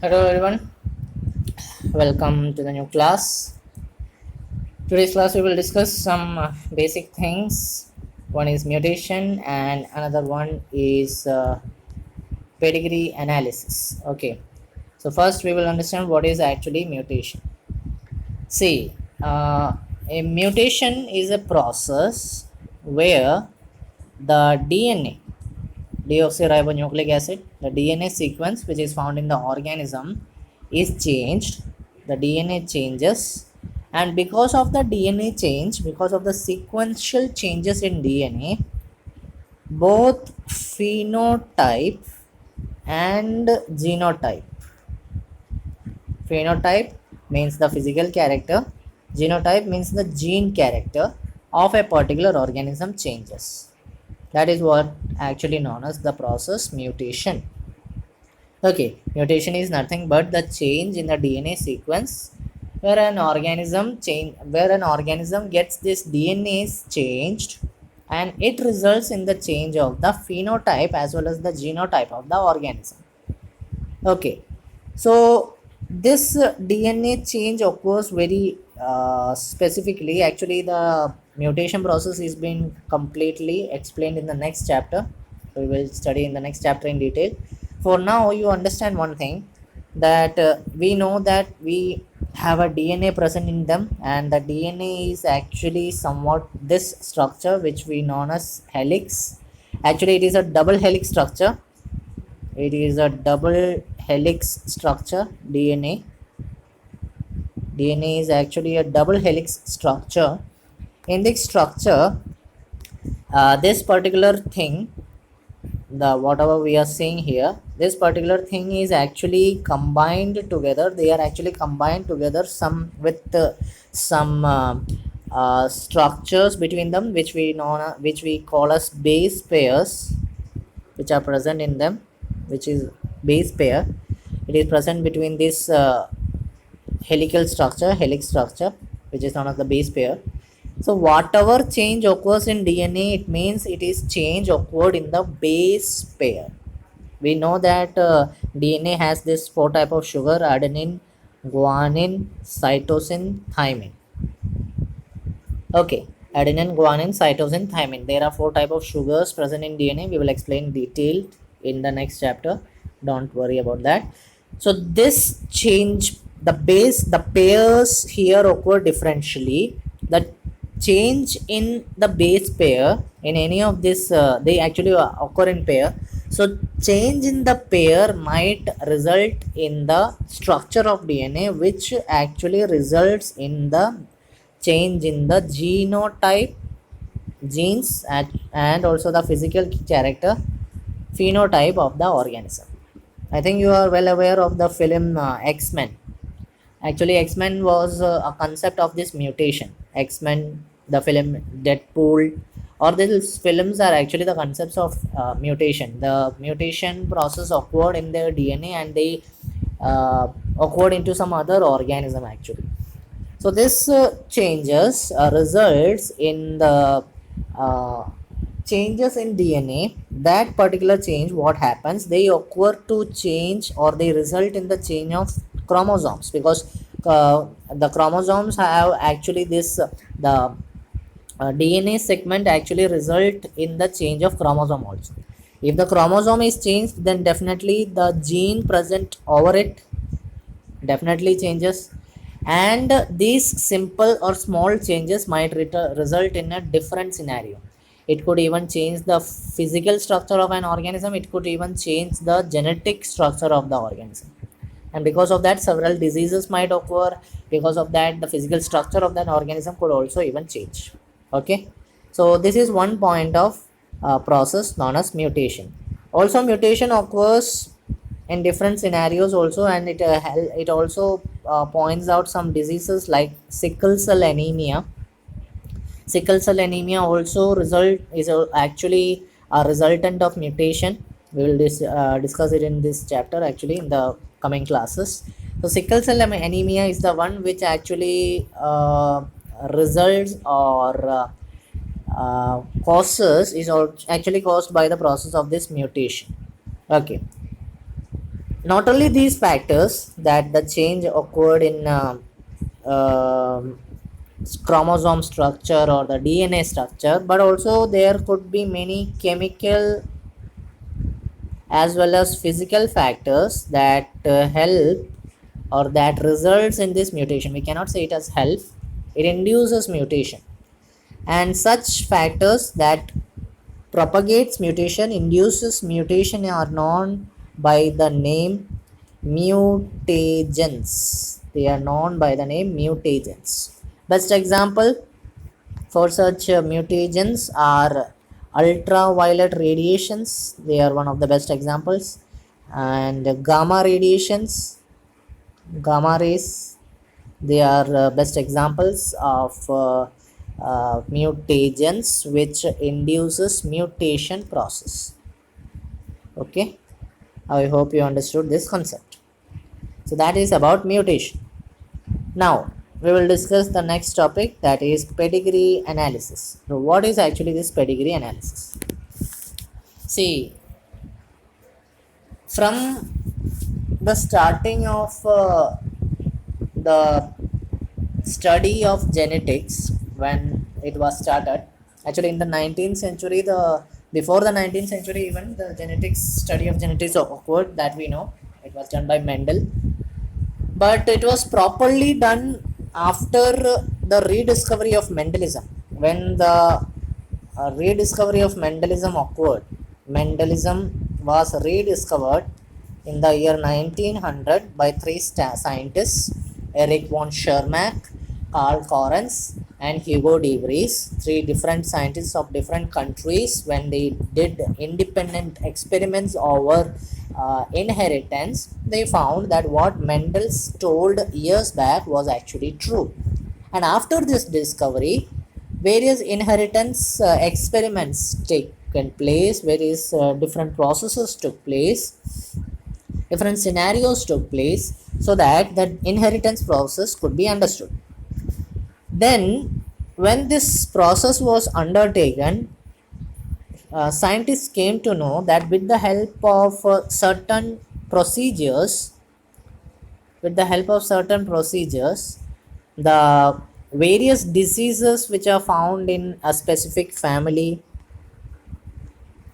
Hello everyone, welcome to the new class. Today's class we will discuss some basic things. One is mutation and another one is pedigree analysis. Okay, so first we will understand what is actually mutation. See, a mutation is a process where the DNA, deoxyribonucleic acid, the DNA sequence which is found in the organism is changed. The DNA changes, and because of the DNA change, because of the sequential changes in DNA, both phenotype and genotype. Phenotype means the physical character, genotype means the gene character of a particular organism changes. That is what actually known as the process mutation. Okay, mutation is nothing but the change in the DNA sequence where an organism gets this DNA changed, and it results in the change of the phenotype as well as the genotype of the organism. Okay, so this DNA change occurs very specifically. Actually, the mutation process is being completely explained in the next chapter. We will study in the next chapter in detail. For now, you understand one thing, that we know that we have a DNA present in them, and the DNA is actually somewhat this structure which we known as helix. Actually, it is a double helix structure. It is a double helix structure. DNA is actually a double helix structure. In this structure, this particular thing, the whatever we are seeing here, this particular thing is actually combined together. They are actually combined together some with some structures between them, which we call as base pairs, which are present in them, which is base pair. It is present between this helix structure, which is known as the base pair. So whatever change occurs in DNA, it means it is change occurred in the base pair. We know that DNA has this four type of sugar: adenine, guanine, cytosine, thymine. Okay, adenine, guanine, cytosine, thymine. There are four type of sugars present in DNA. We will explain detailed in the next chapter. Don't worry about that. So this change, the pairs here occur differentially. The change in the base pair in any of this, they actually occur in pair. So change in the pair might result in the structure of DNA, which actually results in the change in the genotype, genes, and also the physical character, phenotype of the organism. I think you are well aware of the film X-Men. Actually, X-Men was a concept of this mutation. X-Men, the film Deadpool, or these films are actually the concepts of mutation. The mutation process occurred in their DNA, and they occurred into some other organism actually. So this changes results in the uh, changes in DNA. That particular change, what happens, they occur to change, or they result in the change of chromosomes, because the chromosomes have actually this the DNA segment actually result in the change of chromosome also. If the chromosome is changed, then definitely the gene present over it definitely changes, and these simple or small changes might result in a different scenario. It could even change the physical structure of an organism. It could even change the genetic structure of the organism, and because of that several diseases might occur. Because of that, the physical structure of that organism could also even change. Okay, so this is one point of process known as mutation. Also, mutation occurs in different scenarios also, and it also points out some diseases like sickle cell anemia. Sickle cell anemia also result is actually a resultant of mutation. We will discuss it in this chapter, actually in the coming classes. So sickle cell anemia is the one which actually results or causes is actually caused by the process of this mutation. Okay, not only these factors that the change occurred in um chromosome structure or the DNA structure, but also there could be many chemical as well as physical factors that help or that results in this mutation. We cannot say it as help, it induces mutation. And such factors that propagates mutation, induces mutation, are known by the name mutagens. They are known by the name mutagens. Best example for such mutagens are ultraviolet radiations. They are one of the best examples. And gamma radiations, gamma rays, they are best examples of mutagens which induces mutation process. Okay, I hope you understood this concept. So that is about mutation. Now we will discuss the next topic, that is pedigree analysis. So what is actually this pedigree analysis? See, from the starting of the study of genetics, when it was started, actually in the 19th century, the before the 19th century, even the genetics study of genetics occurred, that we know. It was done by Mendel, but it was properly done after the rediscovery of Mendelism. When the rediscovery of Mendelism occurred, Mendelism was rediscovered in the year 1900 by three scientists, Eric von Schermack, Karl Correns, and Hugo de Vries, three different scientists of different countries. When they did independent experiments over inheritance, they found that what Mendel told years back was actually true. And after this discovery, various inheritance experiments taken place, various different processes took place, different scenarios took place, so that the inheritance process could be understood. Then when this process was undertaken, scientists came to know that with the help of certain procedures, the various diseases which are found in a specific family,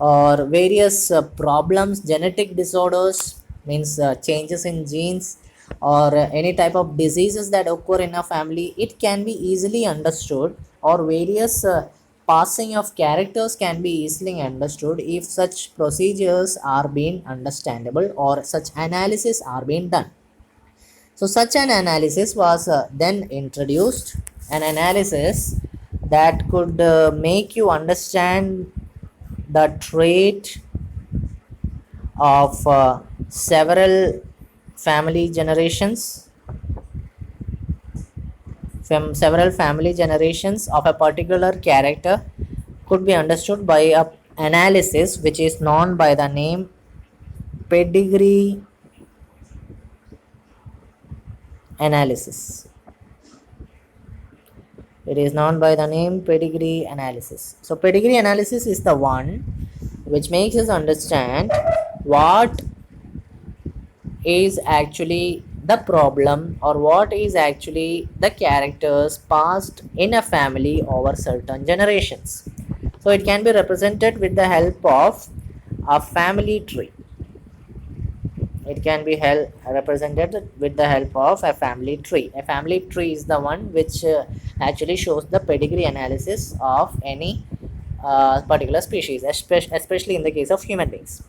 or various problems, genetic disorders, means changes in genes, or any type of diseases that occur in a family, it can be easily understood, or various passing of characters can be easily understood if such procedures are being understandable or such analysis are being done. So such an analysis was then introduced, an analysis that could make you understand the trait of several family generations, from several family generations of a particular character, could be understood by a analysis which is known by the name pedigree analysis. It is known by the name pedigree analysis. So pedigree analysis is the one which makes us understand what is actually the problem, or what is actually the characters passed in a family over certain generations. So it can be represented with the help of a family tree. It can be represented with the help of a family tree. A family tree is the one which actually shows the pedigree analysis of any particular species, especially in the case of human beings.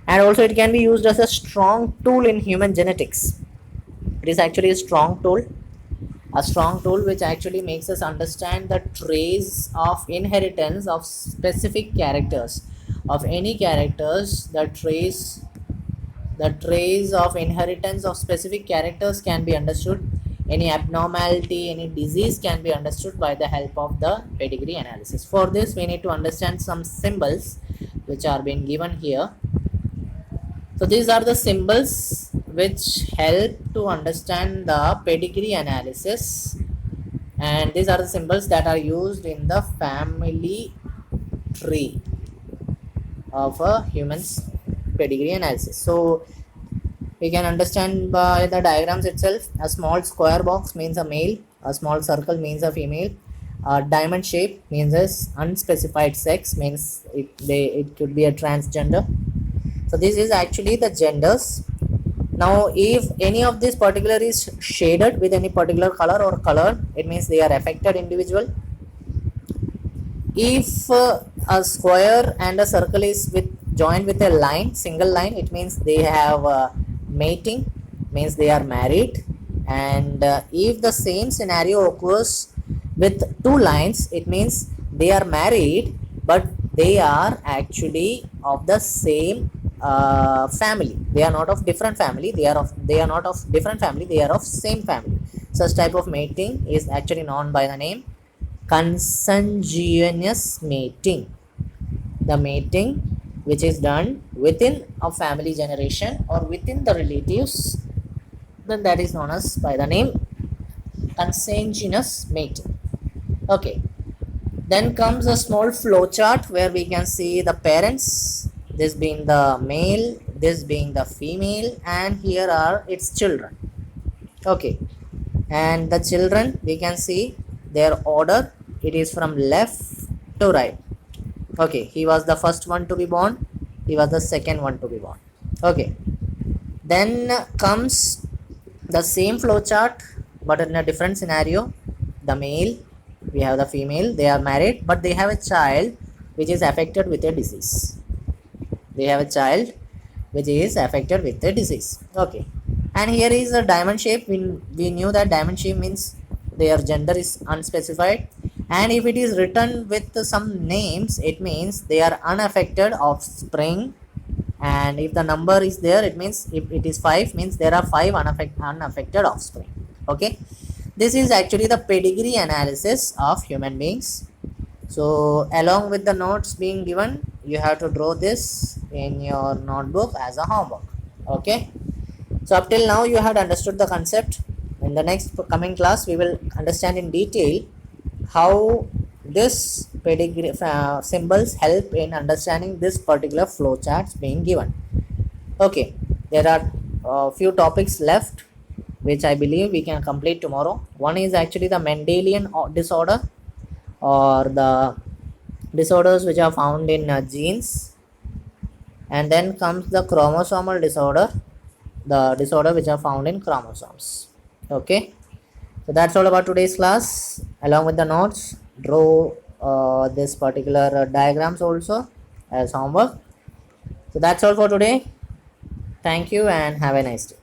And also it can be used as a strong tool in human genetics. It is actually a strong tool which actually makes us understand the trace of inheritance of specific characters, of any characters. The trace of inheritance of specific characters can be understood. Any abnormality, any disease can be understood by the help of the pedigree analysis. For this, we need to understand some symbols which are being given here. So these are the symbols which help to understand the pedigree analysis, and these are the symbols that are used in the family tree of a human's pedigree analysis. So We can understand by the diagrams itself. A small square box means a male, a small circle means a female, a diamond shape means as unspecified sex, means it could be a transgender. So this is actually the genders. Now if any of this particular is shaded with any particular color or color, it means they are affected individual. If a square and a circle is with joined with a line, single line, it means they have mating, means they are married. And if the same scenario occurs with two lines, it means they are married but they are actually of the same family. They are not of different family, they are not of different family, they are of same family. Such type of mating is actually known by the name consanguineous mating. The mating which is done within a family generation or within the relatives, then that is known as by the name consanguineous mating. Okay, then comes a small flow chart where we can see the parents, this being the male, this being the female, and here are its children. Okay, and the children, we can see their order, it is from left to right. Okay, he was the first one to be born, he was the second one to be born. Okay, then comes the same flow chart but in a different scenario. The male, we have the female, they are married but they have a child which is affected with a disease. They have a child which is affected with a disease. Okay, and here is a diamond shape. We knew that diamond shape means their gender is unspecified, and if it is written with some names, it means they are unaffected offspring. And if the number is there, it means if it is 5, means there are 5 unaffected offspring. Okay, this is actually the pedigree analysis of human beings. So along with the notes being given, you have to draw this in your notebook as a homework. Okay, so up till now you had understood the concept. In the next coming class, we will understand in detail how this pedigree symbols help in understanding this particular flow charts being given. Okay, there are a few topics left which I believe we can complete tomorrow. One is actually the Mendelian disorder, or the disorders which are found in genes, and then comes the chromosomal disorder, the disorder which are found in chromosomes. Okay, so that's all about today's class. Along with the notes, draw this particular diagrams also as homework. So that's all for today. Thank you and have a nice day.